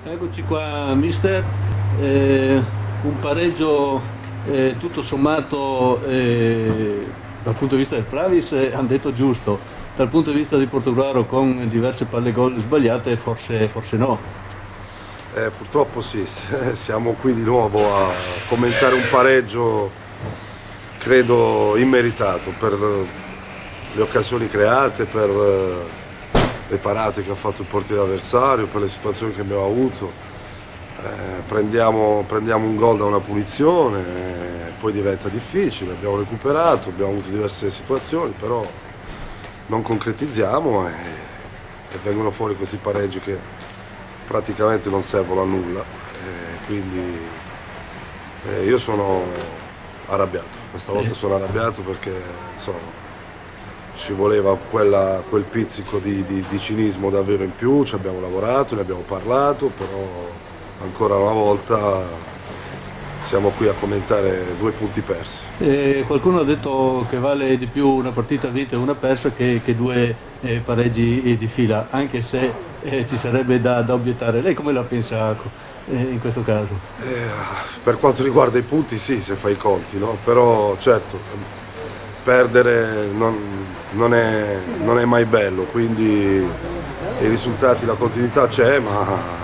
Eccoci qua, mister. Un pareggio tutto sommato dal punto di vista del Pravis hanno detto giusto, dal punto di vista di Portogruaro con diverse palle gol sbagliate forse no. Purtroppo sì, siamo qui di nuovo a commentare un pareggio credo immeritato per le occasioni create, per le parate che ha fatto il portiere avversario, per le situazioni che abbiamo avuto. Prendiamo un gol da una punizione, poi diventa difficile, abbiamo recuperato, abbiamo avuto diverse situazioni, però non concretizziamo e vengono fuori questi pareggi che praticamente non servono a nulla. Quindi io sono arrabbiato, questa volta sono arrabbiato perché insomma ci voleva quel pizzico di cinismo davvero in più, ci abbiamo lavorato, ne abbiamo parlato, però ancora una volta siamo qui a commentare 2 punti persi. Qualcuno ha detto che vale di più una partita vinta e una persa che 2 pareggi di fila, anche se ci sarebbe da obiettare. Lei come la pensa in questo caso? Per quanto riguarda i punti sì, se fai i conti, no? Però certo, perdere non è mai bello, quindi i risultati, la continuità c'è, ma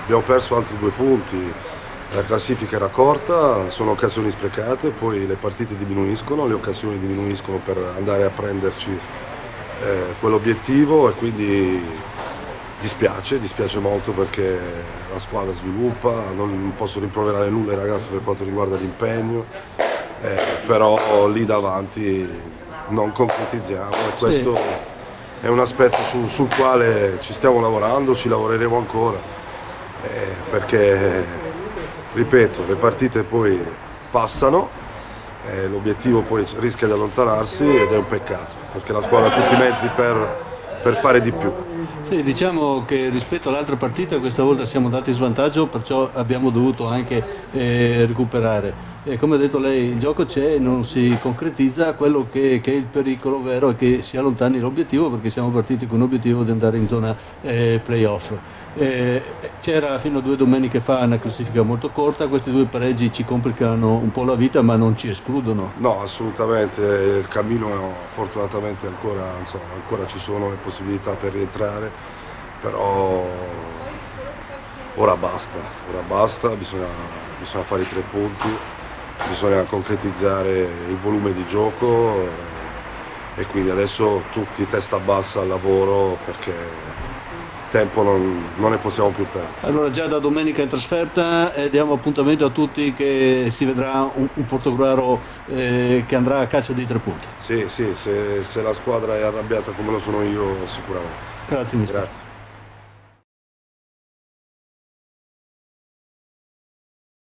abbiamo perso altri 2 punti, la classifica era corta, sono occasioni sprecate, poi le partite diminuiscono, le occasioni diminuiscono per andare a prenderci quell'obiettivo e quindi dispiace molto perché la squadra sviluppa, non posso rimproverare nulla ai ragazzi per quanto riguarda l'impegno, però lì davanti non concretizziamo e questo è un aspetto sul quale ci stiamo lavorando, ci lavoreremo ancora. Perché, ripeto, le partite poi passano, l'obiettivo poi rischia di allontanarsi ed è un peccato, perché la squadra ha tutti i mezzi per fare di più. Sì, diciamo che rispetto all'altra partita questa volta siamo andati in svantaggio, perciò abbiamo dovuto anche recuperare. Come ha detto lei, il gioco c'è, non si concretizza, quello che è il pericolo vero è che si allontani l'obiettivo, perché siamo partiti con l'obiettivo di andare in zona playoff. C'era fino a 2 domeniche fa una classifica molto corta, questi 2 pareggi ci complicano un po' la vita ma non ci escludono. No, assolutamente, il cammino fortunatamente ancora ci sono le possibilità per rientrare, però ora basta, bisogna fare i 3 punti, bisogna concretizzare il volume di gioco e quindi adesso tutti testa bassa al lavoro perché tempo non ne possiamo più perdere. Allora già da domenica in trasferta diamo appuntamento a tutti che si vedrà un Portogruaro che andrà a caccia di 3 punti. Sì, se la squadra è arrabbiata come lo sono io sicuramente. Grazie mister. Grazie.